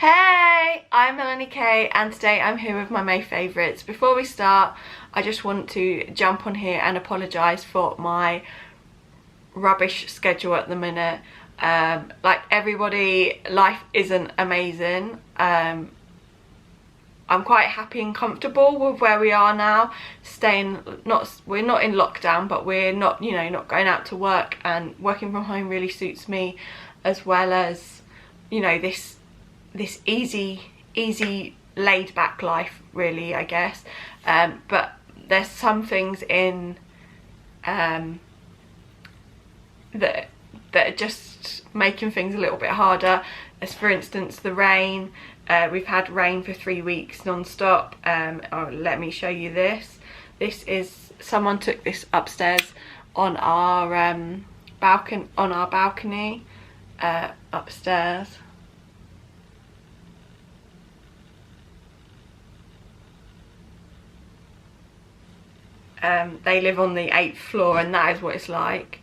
Hey, I'm Melanie Kate and today I'm here with my May favourites. Before we start, I just want to jump on here and apologise for my rubbish schedule at the minute. Like everybody, life isn't amazing. I'm quite happy and comfortable with where we are now. We're not in lockdown, but we're not, not going out to work, and working from home really suits me, as well as, this easy laid back life, really, I guess. But there's some things in that are just making things a little bit harder, as for instance the rain. We've had rain for 3 weeks non-stop. Let me show you this. This is, someone took this upstairs on our balcony upstairs. They live on the 8th floor, and that is what it's like.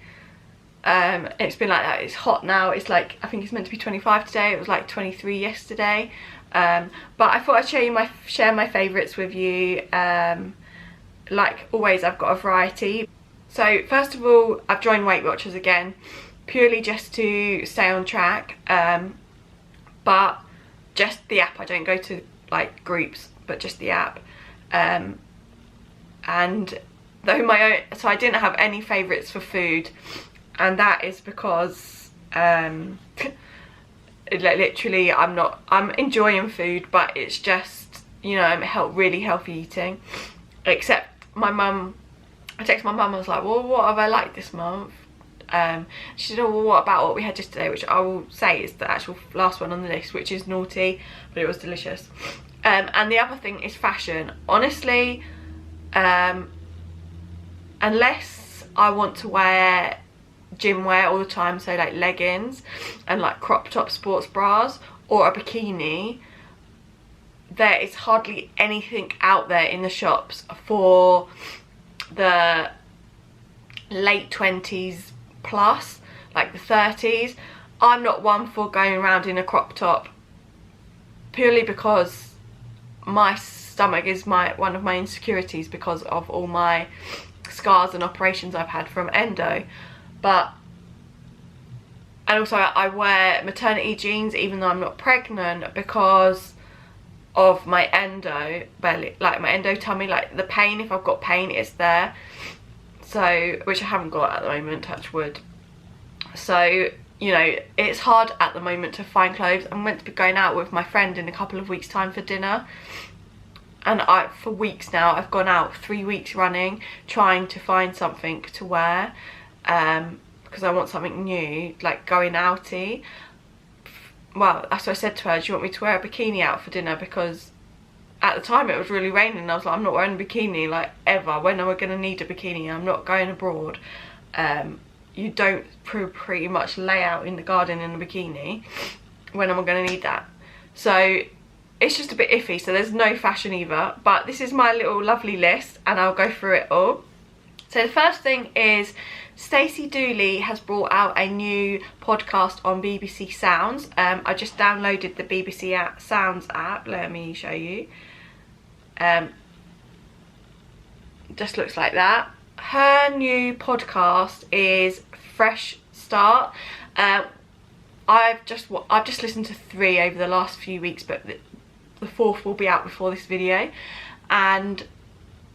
It's been like that. It's hot now. It's like, I think it's meant to be 25 today. It was like 23 yesterday. But I thought I'd share my favourites with you. Like always, I've got a variety. So first of all, I've joined Weight Watchers again, purely just to stay on track. But just the app. I don't go to like groups, but just the app. And though so I didn't have any favourites for food, and that is because literally I'm enjoying food, but it's just, I'm really healthy eating. Except my mum, I texted my mum, I was like, well, what have I liked this month? She said, oh, well, what about what we had yesterday, which I will say is the actual last one on the list, which is naughty, but it was delicious. And the other thing is fashion. Honestly, unless I want to wear gym wear all the time, so like leggings and like crop top sports bras or a bikini, there is hardly anything out there in the shops for the late 20s plus, like the 30s. I'm not one for going around in a crop top, purely because my stomach is one of my insecurities because of all my scars and operations I've had from endo. And also I wear maternity jeans even though I'm not pregnant because of my endo belly, like my endo tummy, like the pain. If I've got pain, it's there. So, which I haven't got at the moment, touch wood. So, it's hard at the moment to find clothes. I'm meant to be going out with my friend in a couple of weeks' time for dinner. And for weeks now, I've gone out 3 weeks running trying to find something to wear, because I want something new, like going outy. Well, that's what I said to her, do you want me to wear a bikini out for dinner? Because at the time it was really raining and I was like, I'm not wearing a bikini like ever. When am I going to need a bikini? I'm not going abroad. You don't pretty much lay out in the garden in a bikini. When am I going to need that? So it's just a bit iffy, so there's no fashion either. But this is my little lovely list and I'll go through it all. So the first thing is Stacey Dooley has brought out a new podcast on BBC Sounds. I just downloaded the BBC Sounds app. Let me show you. Just looks like that. Her new podcast is Fresh Start. I've just listened to 3 over the last few weeks, but the 4th will be out before this video. And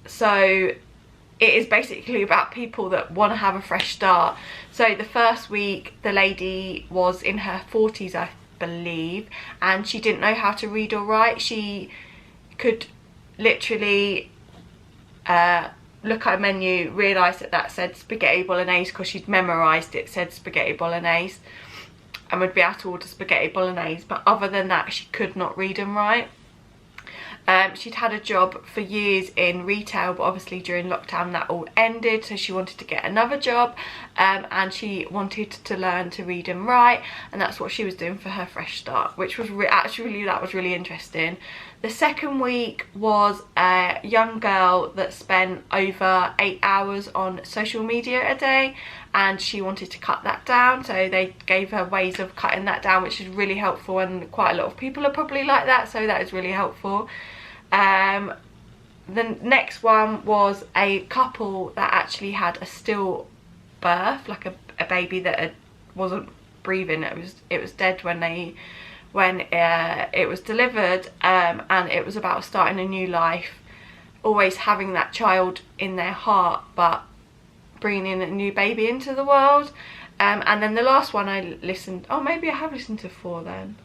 so it is basically about people that want to have a fresh start. So the first week, the lady was in her 40s, I believe, and she didn't know how to read or write. She could literally look at a menu, realise that said spaghetti bolognese because she'd memorised it said spaghetti bolognese, and would be able to order spaghetti bolognese. But other than that, she could not read and write. She'd had a job for years in retail, but obviously during lockdown that all ended, so she wanted to get another job, and she wanted to learn to read and write, and that's what she was doing for her fresh start, which was that was really interesting. The second week was a young girl that spent over 8 hours on social media a day, and she wanted to cut that down, so they gave her ways of cutting that down, which is really helpful, and quite a lot of people are probably like that, so that is really helpful. The next one was a couple that actually had a still birth, like a baby that wasn't breathing. It was dead when it was delivered, and it was about starting a new life, always having that child in their heart but bringing a new baby into the world. And then the last one I listened, oh maybe I have listened to 4 then,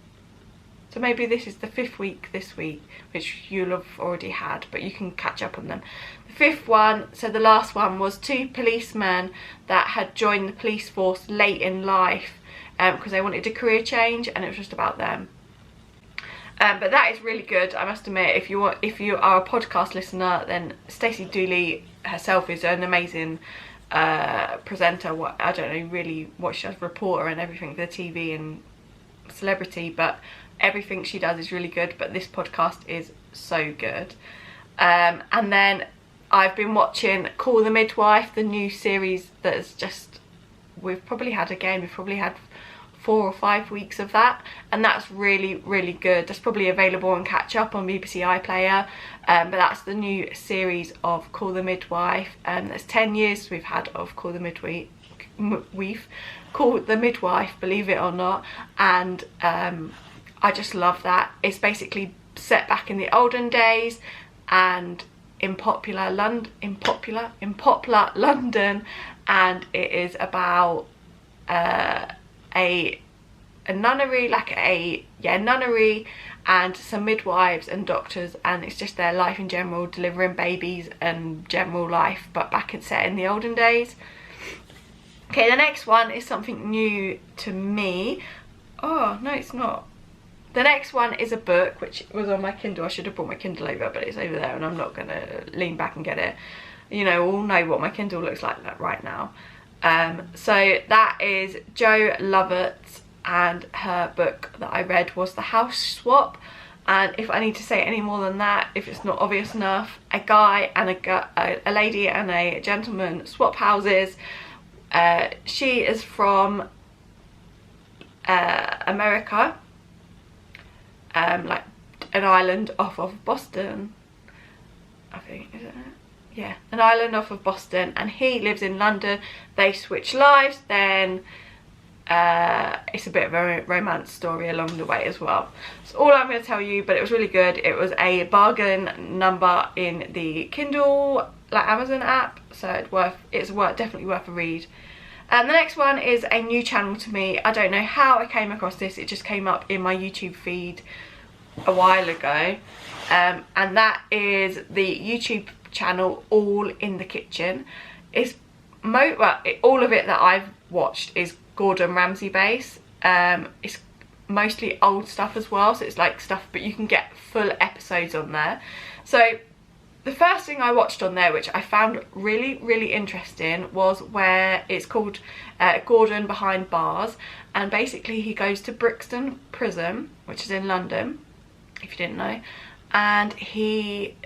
so maybe this is the 5th week this week, which you'll have already had, but you can catch up on them. The 5th one, so the last one, was 2 policemen that had joined the police force late in life because they wanted a career change, and it was just about them. But that is really good, I must admit. If you are a podcast listener, then Stacey Dooley herself is an amazing presenter. I don't know really what she does, reporter and everything for the TV and celebrity, but everything she does is really good. But this podcast is so good. And then I've been watching Call the Midwife, the new series that's just, we've probably had 4 or 5 weeks of that, and that's really, really good. That's probably available on catch up on BBC iPlayer, but that's the new series of Call the Midwife. There's 10 years we've had of Call the Midwife, believe it or not, and I just love that. It's basically set back in the olden days and in popular London, and it is about a nunnery, nunnery, and some midwives and doctors, and it's just their life in general, delivering babies and general life, but back and set in the olden days. Okay, the next one is something new to me. Oh no, it's not. The next one is a book which was on my Kindle. I should have brought my Kindle over, but it's over there and I'm not gonna lean back and get it. You know, all know what my Kindle looks like right now. So that is Jo Lovett, and her book that I read was The House Swap. And if I need to say any more than that, if it's not obvious enough, a guy and a lady and a gentleman swap houses. She is from America, like an island off of Boston, I think, is it? Yeah, an island off of Boston, and he lives in London. They switch lives, then it's a bit of a romance story along the way as well. That's all I'm going to tell you, but it was really good. It was a bargain number in the Kindle, like Amazon app, so it's definitely worth a read. And the next one is a new channel to me. I don't know how I came across this. It just came up in my YouTube feed a while ago, and that is the YouTube channel All in the Kitchen. It's all of it that I've watched is Gordon Ramsay based. It's mostly old stuff as well, so it's like stuff, but you can get full episodes on there. So the first thing I watched on there, which I found really, really interesting, was where it's called Gordon Behind Bars, and basically he goes to Brixton Prison, which is in London, if you didn't know, and he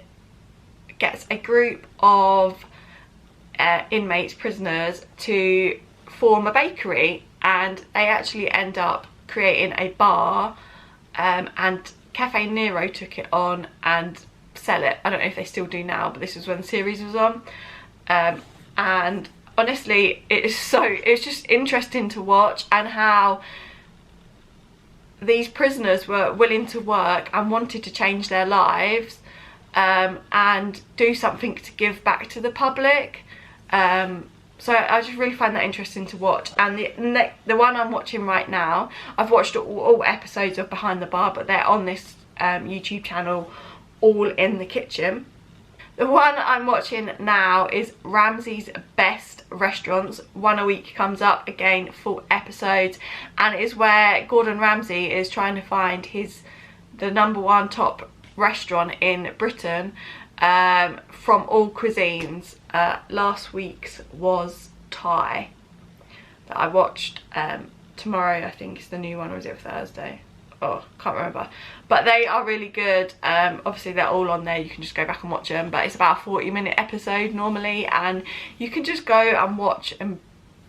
gets a group of inmates, prisoners, to form a bakery, and they actually end up creating a bar, and Cafe Nero took it on and sell it. I don't know if they still do now, but this was when the series was on, and honestly it's just interesting to watch, and how these prisoners were willing to work and wanted to change their lives, and do something to give back to the public. So I just really find that interesting to watch. And the one I'm watching right now, I've watched all episodes of Behind the Bar, but they're on this YouTube channel, All in the Kitchen. The one I'm watching now is Ramsay's Best Restaurants. One a week comes up, again full episodes, and it's where Gordon Ramsay is trying to find the #1 top restaurant in Britain, from all cuisines. Last week's was Thai that I watched. Tomorrow I think is the new one, or is it Thursday? oh, can't remember, but they are really good. Obviously they're all on there, you can just go back and watch them, but it's about a 40-minute episode normally, and you can just go and watch and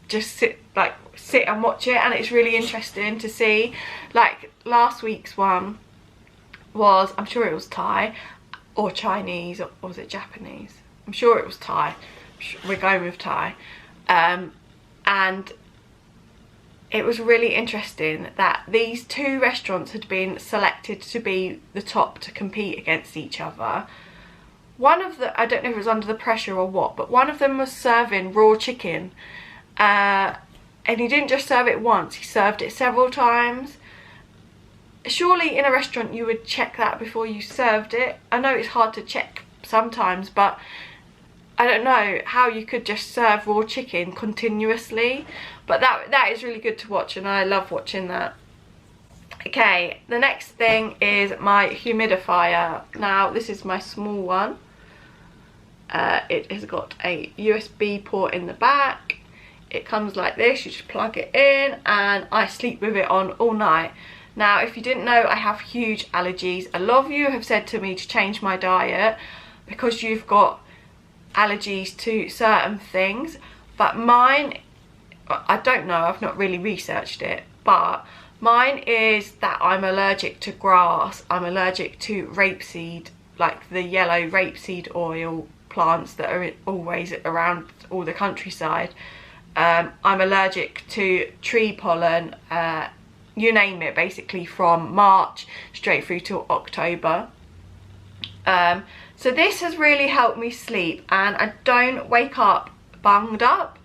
just sit and watch it, and it's really interesting to see. Like last week's one was, I'm sure it was Thai or Chinese, or was it Japanese? I'm sure it was Thai. We're going with Thai. And it was really interesting that these two restaurants had been selected to be the top to compete against each other. One of the, I don't know if it was under the pressure or what, but one of them was serving raw chicken. And he didn't just serve it once, he served it several times. Surely in a restaurant you would check that before you served it. I know it's hard to check sometimes, but I don't know how you could just serve raw chicken continuously. But that is really good to watch, and I love watching that. Okay, the next thing is my humidifier. Now this is my small one. It has got a USB port in the back. It comes like this, you just plug it in, and I sleep with it on all night. Now, if you didn't know, I have huge allergies. A lot of you have said to me to change my diet because you've got allergies to certain things, but mine, I don't know, I've not really researched it, but mine is that I'm allergic to grass, I'm allergic to rapeseed, like the yellow rapeseed oil plants that are always around all the countryside. I'm allergic to tree pollen, you name it, basically from March straight through to October. So this has really helped me sleep, and I don't wake up bunged up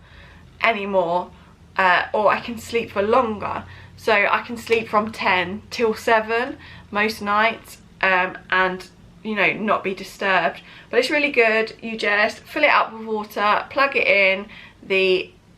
anymore, or I can sleep for longer. So I can sleep from 10 till 7 most nights, and you know, not be disturbed. But it's really good. You just fill it up with water, plug it in.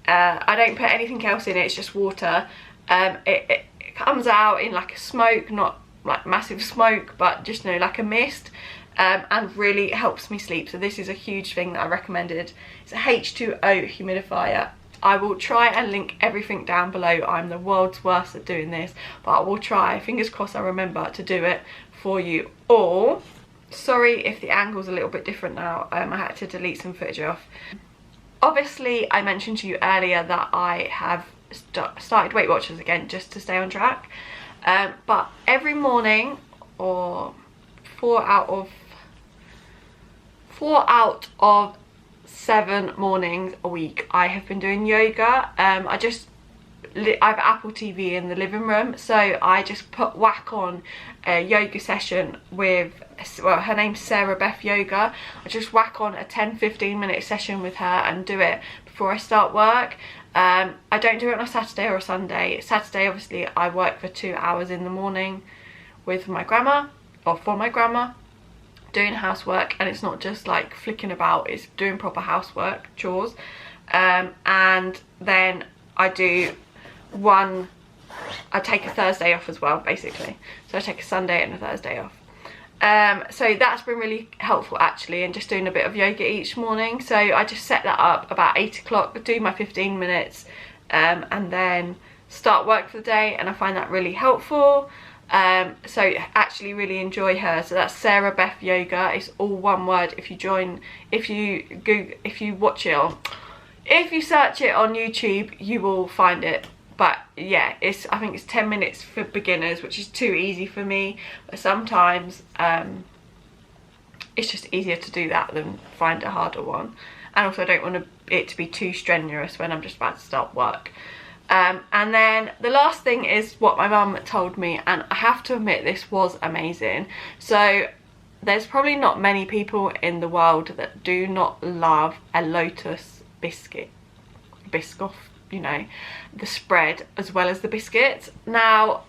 I don't put anything else in it, it's just water. It comes out in like a smoke, not like massive smoke, but just, you know, like a mist, and really helps me sleep. So this is a huge thing that I recommended. It's a H2O humidifier. I will try and link everything down below. I'm the world's worst at doing this, but I will try. Fingers crossed I remember to do it for you all. Sorry if the angle's a little bit different now. I had to delete some footage off. Obviously, I mentioned to you earlier that I have started Weight Watchers again just to stay on track. But every morning, or 4 out of 7 mornings a week, I have been doing yoga. I have Apple TV in the living room, so I just whack on a yoga session with, well, her name's Sarah Beth Yoga. I just whack on a 10-15 minute session with her and do it before I start work. I don't do it on a Saturday or a Sunday. Saturday, obviously, I work for 2 hours in the morning with my grandma, or for my grandma, doing housework, and it's not just like flicking about, it's doing proper housework, chores. And then I take a Thursday off as well, basically. So I take a Sunday and a Thursday off. So that's been really helpful actually, and just doing a bit of yoga each morning. So I just set that up about 8 o'clock, do my 15 minutes, and then start work for the day, and I find that really helpful. So actually really enjoy her. So that's Sarah Beth Yoga. It's all one word. If you search it on YouTube, you will find it. But yeah, I think it's 10 minutes for beginners, which is too easy for me. But sometimes it's just easier to do that than find a harder one. And also I don't want it to be too strenuous when I'm just about to start work. And then the last thing is what my mum told me, and I have to admit this was amazing. So there's probably not many people in the world that do not love a Lotus biscuit. Biscoff, you know, the spread as well as the biscuits. Now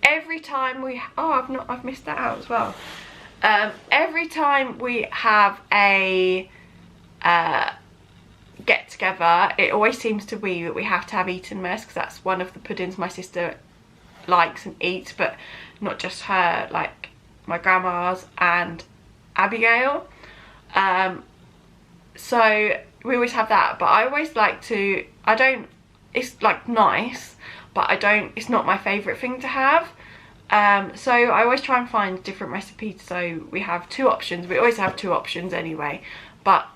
every time we I've missed that out as well. Every time we have a get together, it always seems to be that we have to have Eton mess, because that's one of the puddings my sister likes and eats, but not just her, like my grandma's and Abigail. So we always have that, but I always like to, it's like nice, but it's not my favourite thing to have. So I always try and find different recipes, so we have 2 options. We always have 2 options anyway. But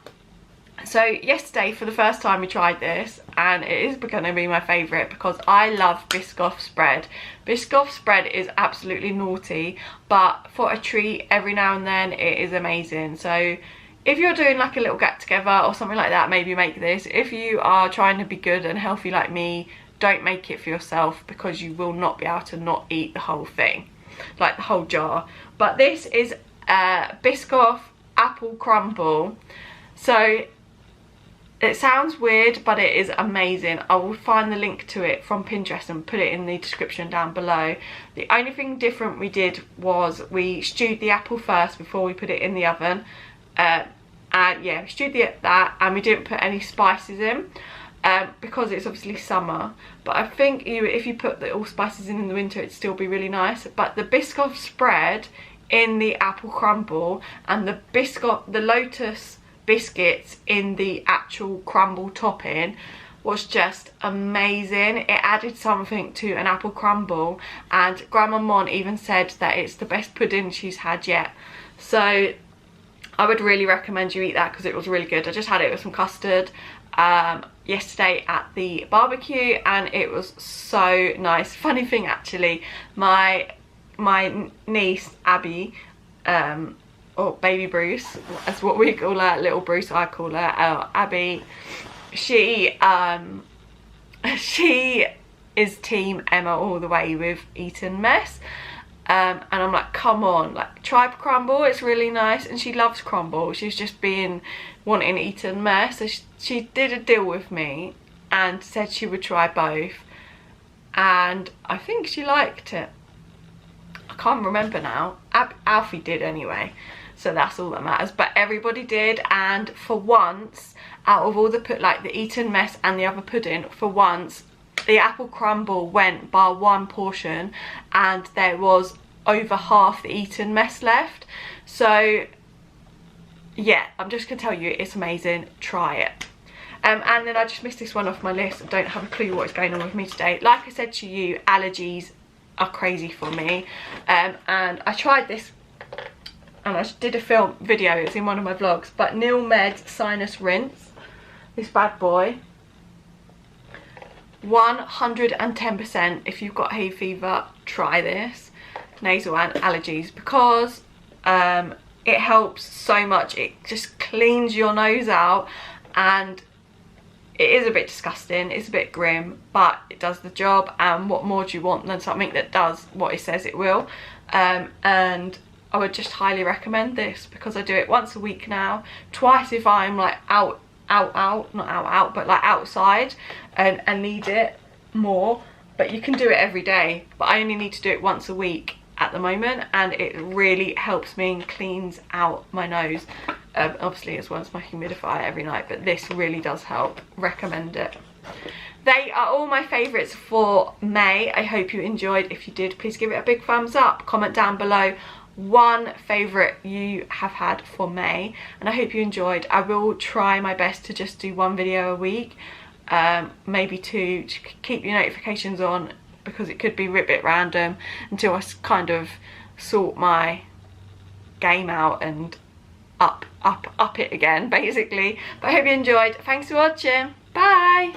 so yesterday for the first time we tried this, and it is going to be my favourite because I love Biscoff spread. Biscoff spread is absolutely naughty, but for a treat every now and then it is amazing. So if you're doing like a little get together or something like that, maybe make this. If you are trying to be good and healthy like me, don't make it for yourself because you will not be able to not eat the whole thing, like the whole jar. But this is Biscoff apple crumble. So it sounds weird, but it is amazing. I will find the link to it from Pinterest and put it in the description down below. The only thing different we did was we stewed the apple first before we put it in the oven. And yeah, we stewed that, and we didn't put any spices in because it's obviously summer. But I think if you put all spices in the winter, it'd still be really nice. But the Biscoff spread in the apple crumble and the Lotus biscuits in the actual crumble topping was just amazing. It added something to an apple crumble, and Grandma Mon even said that it's the best pudding she's had yet. So I would really recommend you eat that because it was really good. I just had it with some custard yesterday at the barbecue, and it was so nice. Funny thing actually, my niece Abby, or baby Bruce, that's what we call her, little Bruce I call her, Abby, she is team Emma all the way with Eton Mess. And I'm like, come on, like, try crumble, it's really nice. And she loves crumble. She's just wanting Eton Mess. So she did a deal with me and said she would try both, and I think she liked it. I can't remember now. Alfie did anyway, so that's all that matters. But everybody did, and for once, out of all the the Eton Mess and the other pudding, for once the apple crumble went by 1 portion, and there was over half the Eton Mess left. So yeah, I'm just gonna tell you, it's amazing. Try it. And then I just missed this one off my list. I don't have a clue what is going on with me today. Like I said to you, allergies are crazy for me, and I tried this, and I did a video, it's in one of my vlogs, but Neil Med's Sinus Rinse, this bad boy, 110%. if you've got hay fever, try this, nasal and allergies, because it helps so much. It just cleans your nose out, and it is a bit disgusting, it's a bit grim, but it does the job. And what more do you want than something that does what it says it will? And I would just highly recommend this because I do it once a week now, twice if I'm like not out, but like outside and need it more. But you can do it every day, but I only need to do it once a week at the moment, and it really helps me and cleans out my nose, obviously, as well as my humidifier every night. But this really does help. Recommend it. They are all my favourites for May. I hope you enjoyed. If you did, please give it a big thumbs up. Comment down below one favourite you have had for May, and I hope you enjoyed. I will try my best to just do 1 video a week, maybe 2, to keep your notifications on, because it could be a bit random until I kind of sort my game out and up it again, basically. But I hope you enjoyed. Thanks for watching. Bye.